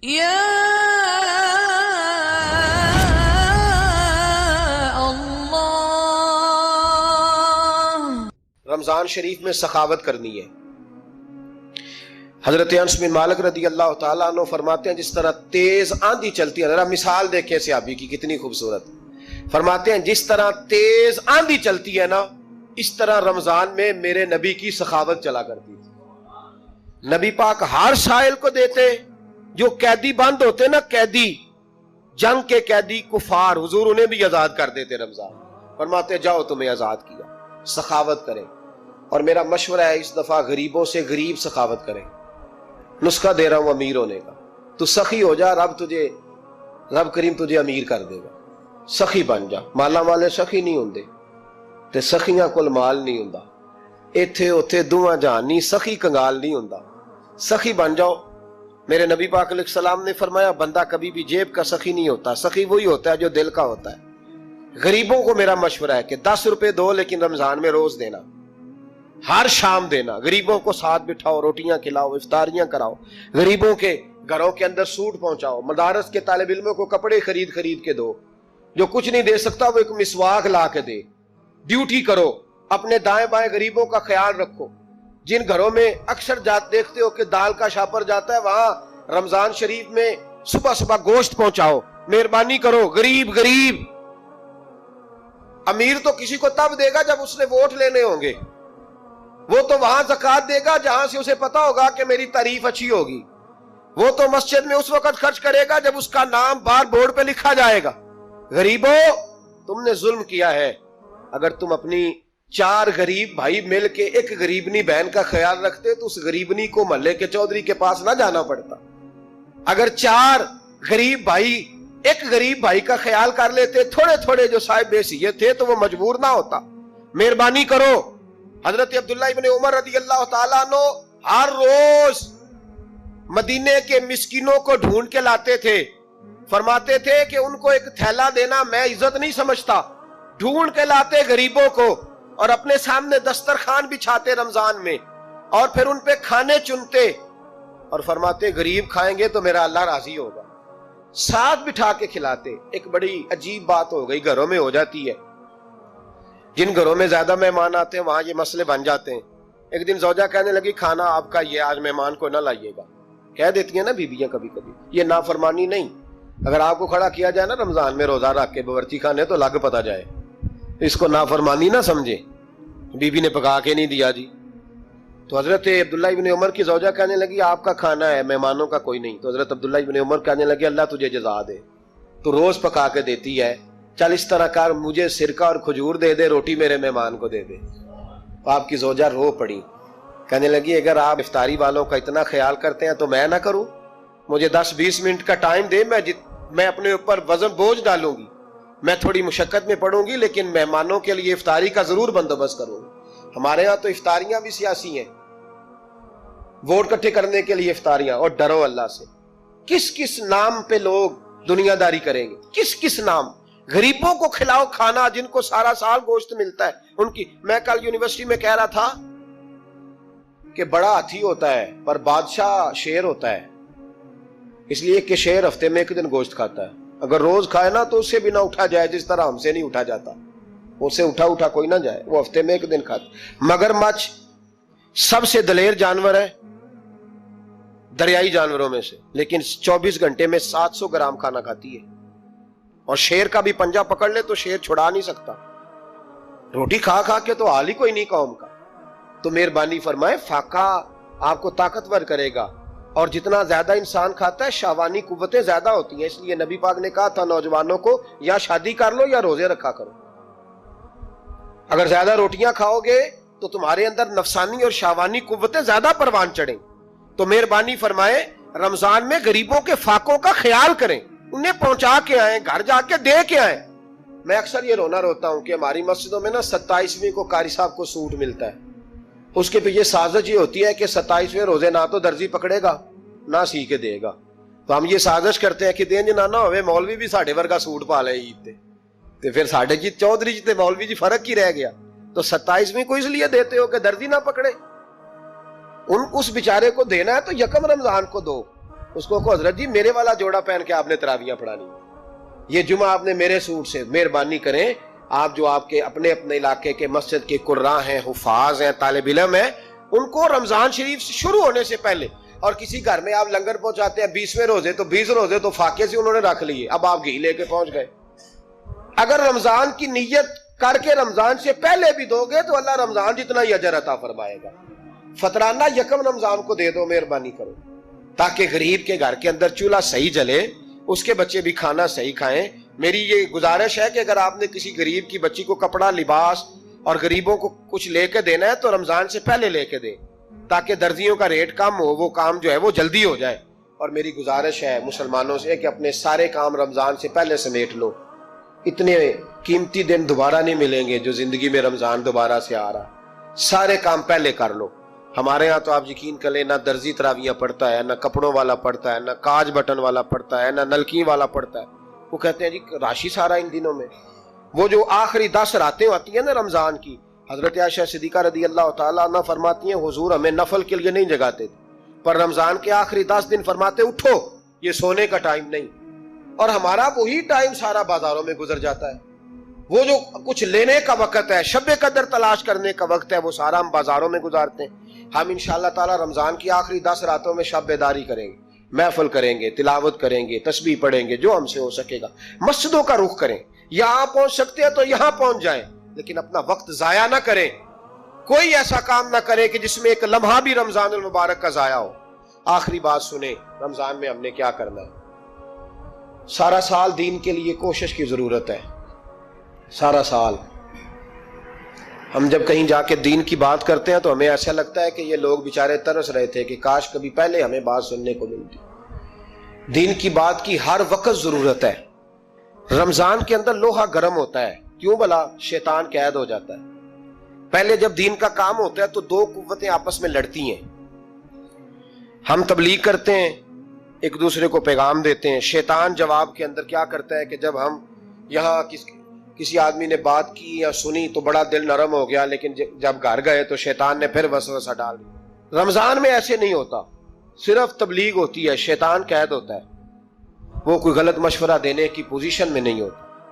یا اللہ۔ رمضان شریف میں سخاوت کرنی ہے۔ حضرت انس بن مالک رضی اللہ تعالیٰ عنہ فرماتے ہیں جس طرح تیز آندھی چلتی ہے، ذرا مثال دیکھیں صحابی کی کتنی خوبصورت، فرماتے ہیں جس طرح تیز آندھی چلتی ہے نا، اس طرح رمضان میں میرے نبی کی سخاوت چلا کرتی تھی۔ نبی پاک ہر سائل کو دیتے، جو قیدی بند ہوتے نا، قیدی جنگ کے قیدی کفار، حضور انہیں بھی آزاد کر دیتے رمضان، فرماتے جاؤ تمہیں آزاد کیا، سخاوت کریں۔ اور میرا مشورہ ہے اس دفعہ غریبوں سے غریب سخاوت کریں۔ نسخہ دے رہا ہوں امیر ہونے کا، تو سخی ہو جا، رب کریم تجھے امیر کر دے گا۔ سخی بن جا، مالا والے سخی نہیں ہوندے تے سخیاں کول مال نہیں ہوندا، ایتھے اوتھے دوواں جہان نہیں، سخی کنگال نہیں ہوندا، سخی بن جاؤ۔ میرے نبی پاک علیہ السلام نے فرمایا بندہ کبھی بھی جیب کا سخی نہیں ہوتا، سخی وہی ہوتا ہے جو دل کا ہوتا ہے۔ غریبوں کو میرا مشورہ ہے کہ 10 روپے دو، لیکن رمضان میں روز دینا، ہر شام دینا، غریبوں کو ساتھ بٹھاؤ، روٹیاں کھلاؤ، افطاریاں کراؤ، غریبوں کے گھروں کے اندر سوٹ پہنچاؤ، مدارس کے طالب علموں کو کپڑے خرید کے دو، جو کچھ نہیں دے سکتا وہ ایک مسواک لا کے دے، ڈیوٹی کرو، اپنے دائیں بائیں غریبوں کا خیال رکھو۔ جن گھروں میں اکثر دیکھتے ہو کہ دال کا شاپر جاتا ہے، وہاں رمضان شریف میں صبح صبح گوشت پہنچاؤ، مہربانی کرو۔ غریب امیر تو کسی کو تب دے گا جب اس نے ووٹ لینے ہوں گے، وہ تو وہاں زکوٰۃ دے گا جہاں سے اسے پتا ہوگا کہ میری تعریف اچھی ہوگی، وہ تو مسجد میں اس وقت خرچ کرے گا جب اس کا نام بار بورڈ پہ لکھا جائے گا۔ غریبوں، تم نے ظلم کیا ہے۔ اگر تم اپنی 4 غریب بھائی مل کے ایک غریبنی بہن کا خیال رکھتے تو اس غریبنی کو محلے کے چودھری کے پاس نہ جانا پڑتا۔ اگر 4 غریب بھائی ایک غریب بھائی کا خیال کر لیتے، تھوڑے تھوڑے جو صاحب حیثیت تھے، تو وہ مجبور نہ ہوتا۔ مہربانی کرو۔ حضرت عبداللہ ابن عمر رضی اللہ تعالیٰ عنہ ہر روز مدینے کے مسکینوں کو ڈھونڈ کے لاتے تھے، فرماتے تھے کہ ان کو ایک تھیلا دینا میں عزت نہیں سمجھتا، ڈھونڈ کے لاتے غریبوں کو اور اپنے سامنے دسترخوان بچھاتے رمضان میں، اور پھر ان پہ کھانے چنتے اور فرماتے غریب کھائیں گے تو میرا اللہ راضی ہوگا، ساتھ بٹھا کے کھلاتے۔ ایک بڑی عجیب بات ہو گئی، گھروں میں ہو جاتی ہے، جن گھروں میں زیادہ مہمان آتے ہیں وہاں یہ مسئلے بن جاتے ہیں۔ ایک دن زوجہ کہنے لگی کھانا آپ کا یہ آج مہمان کو نہ لائیے گا، کہہ دیتی ہیں نا بیویاں کبھی کبھی، یہ نافرمانی نہیں۔ اگر آپ کو کھڑا کیا جائے نا رمضان میں روزہ رکھ کے باورچی خانے تو لگ پتا جائے، اس کو نافرمانی نہ سمجھے، بیوی نے پکا کے نہیں دیا جی۔ تو حضرت عبداللہ ابن عمر کی زوجہ کہنے لگی آپ کا کھانا ہے، مہمانوں کا کوئی نہیں۔ تو حضرت عبداللہ ابن عمر کہنے لگے اللہ تجھے جزا دے، تو روز پکا کے دیتی ہے، چل اس طرح کر، مجھے سرکہ اور کھجور دے دے، روٹی میرے مہمان کو دے دے۔ تو آپ کی زوجہ رو پڑی، کہنے لگی اگر آپ افطاری والوں کا اتنا خیال کرتے ہیں تو میں نہ کروں؟ مجھے 10-20 منٹ کا ٹائم دے، میں اپنے اوپر وزن بوجھ ڈالوں گی، میں تھوڑی مشقت میں پڑوں گی، لیکن مہمانوں کے لیے افطاری کا ضرور بندوبست کروں گی۔ ہمارے ہاں تو افطاریاں بھی سیاسی ہیں، ووٹ اکٹھے کرنے کے لیے افطاریاں، اور ڈرو اللہ سے۔ کس کس نام پہ لوگ دنیا داری کریں گے، کس کس نام؟ غریبوں کو کھلاؤ کھانا جن کو سارا سال گوشت ملتا ہے ان کی۔ میں کل یونیورسٹی میں کہہ رہا تھا کہ بڑا ہاتھی ہوتا ہے پر بادشاہ شیر ہوتا ہے، اس لیے کہ شیر ہفتے میں 1 دن گوشت کھاتا ہے، اگر روز کھائے نا تو اس سے بھی نہ اٹھا جائے، جس طرح ہم سے نہیں اٹھا جاتا، اس سے اٹھا کوئی نہ جائے، وہ ہفتے میں 1 دن کھاتا۔ مگرمچھ سب سے دلیر جانور ہے دریائی جانوروں میں سے، لیکن 24 گھنٹے میں 700 گرام کھانا کھاتی ہے، اور شیر کا بھی پنجہ پکڑ لے تو شیر چھڑا نہیں سکتا، روٹی کھا کے تو حال ہی کوئی نہیں قوم کا۔ تو مہربانی فرمائے، فاقہ آپ کو طاقتور کرے گا، اور جتنا زیادہ انسان کھاتا ہے شہوانی قوتیں زیادہ ہوتی ہیں، اس لیے نبی پاک نے کہا تھا نوجوانوں کو یا شادی کر لو یا روزے رکھا کرو۔ اگر زیادہ روٹیاں کھاؤ گے تو تمہارے اندر نفسانی اور شہوانی قوتیں زیادہ پروان چڑھیں۔ تو مہربانی فرمائے رمضان میں غریبوں کے فاقوں کا خیال کریں، انہیں پہنچا کے آئیں، گھر جا کے دے کے آئیں۔ میں اکثر یہ روتا ہوں کہ ہماری مسجدوں میں نا 27ویں کو قاری صاحب کو سوٹ ملتا ہے، اس کے پیچھے سازش یہ ہوتی ہے کہ 27ویں روزے نہ تو درزی پکڑے گا نہ سی کے دے گا، تو ہم یہ سازش کرتے ہیں کہ دین جنانا ہوئے مولوی بھی ساڑھے ورگا سوٹ پا لے عید تے پھر ساڑھے جی چودھری جی تے مولوی جی فرق ہی رہ گیا۔ تو 27ویں کو اس لیے دیتے ہو کہ درزی نہ پکڑے، اس بیچارے کو دینا ہے تو یکم رمضان کو دو، اس کو حضرت جی میرے والا جوڑا پہن کے آپ نے تراویاں پڑھانی، یہ جمعہ آپ نے میرے سوٹ سے، مہربانی کریں آپ جو آپ کے اپنے اپنے علاقے کے مسجد کے قراء ہیں، حفاظ ہیں، طالب علم ہیں، ان کو رمضان شریف شروع ہونے سے پہلے، اور کسی گھر میں آپ لنگر پہنچاتے ہیں 20ویں روزے تو 20 روزے تو فاقے سے انہوں نے رکھ لیے، اب آپ گھی لے کے پہنچ گئے۔ اگر رمضان کی نیت کر کے رمضان سے پہلے بھی دو گے تو اللہ رمضان جتنا ہی اجر عطا فرمائے گا۔ فطرانہ یکم رمضان کو دے دو، مہربانی کرو، تاکہ غریب کے گھر کے اندر چولہا صحیح جلے، اس کے بچے بھی کھانا صحیح کھائیں۔ میری یہ گزارش ہے کہ اگر آپ نے کسی غریب کی بچی کو کپڑا، لباس اور غریبوں کو کچھ لے کے دینا ہے تو رمضان سے پہلے لے کے دیں، تاکہ درزیوں کا ریٹ کم ہو، وہ کام جو ہے وہ جلدی ہو جائے۔ اور میری گزارش ہے مسلمانوں سے کہ اپنے سارے کام رمضان سے پہلے سمیٹ لو، اتنے قیمتی دن دوبارہ نہیں ملیں گے جو زندگی میں رمضان دوبارہ سے آ رہا، سارے کام پہلے کر لو۔ ہمارے ہاں تو آپ یقین کر لیں نہ درزی تراویاں پڑھتا ہے، نہ کپڑوں والا پڑھتا ہے، نہ کاج بٹن والا پڑھتا ہے، نہ نلکی والا پڑھتا ہے۔ وہ کہتے ہیں جی راشی سارا ان دنوں میں، وہ جو آخری 10 راتیں ہوتی ہیں نا رمضان کی، حضرت عائشہ صدیقہ رضی اللہ تعالیٰ عنہ فرماتی ہیں حضور ہمیں نفل کے لیے نہیں جگاتے تھے، پر رمضان کے آخری 10 دن فرماتے اٹھو، یہ سونے کا ٹائم نہیں۔ اور ہمارا وہی ٹائم سارا بازاروں میں گزر جاتا ہے، وہ جو کچھ لینے کا وقت ہے، شب قدر تلاش کرنے کا وقت ہے، وہ سارا ہم بازاروں میں گزارتے ہیں۔ ہم انشاءاللہ تعالی رمضان کی آخری 10 راتوں میں شب بیداری کریں گے، محفل کریں گے، تلاوت کریں گے، تسبیح پڑھیں گے، جو ہم سے ہو سکے گا۔ مسجدوں کا رخ کریں، یہاں پہنچ سکتے ہیں تو یہاں پہنچ جائیں، لیکن اپنا وقت ضائع نہ کریں، کوئی ایسا کام نہ کریں کہ جس میں ایک لمحہ بھی رمضان المبارک کا ضائع ہو۔ آخری بات سنیں، رمضان میں ہم نے کیا کرنا ہے؟ سارا سال دین کے لیے کوشش کی ضرورت ہے، سارا سال ہم جب کہیں جا کے دین کی بات کرتے ہیں تو ہمیں ایسا لگتا ہے کہ یہ لوگ بیچارے ترس رہے تھے کہ کاش کبھی پہلے ہمیں بات سننے کو ملتی۔ دین کی بات کی ہر وقت ضرورت ہے۔ رمضان کے اندر لوہا گرم ہوتا ہے، کیوں بھلا؟ شیطان قید ہو جاتا ہے۔ پہلے جب دین کا کام ہوتا ہے تو دو قوتیں آپس میں لڑتی ہیں، ہم تبلیغ کرتے ہیں، ایک دوسرے کو پیغام دیتے ہیں، شیطان جواب کے اندر کیا کرتا ہے کہ جب ہم یہاں کسی آدمی نے بات کی یا سنی تو بڑا دل نرم ہو گیا، لیکن جب گھر گئے تو شیطان نے پھر وسوسہ ڈال دیا۔ رمضان میں ایسے نہیں ہوتا، صرف تبلیغ ہوتی ہے، شیطان قید ہوتا ہے، وہ کوئی غلط مشورہ دینے کی پوزیشن میں نہیں ہوتا۔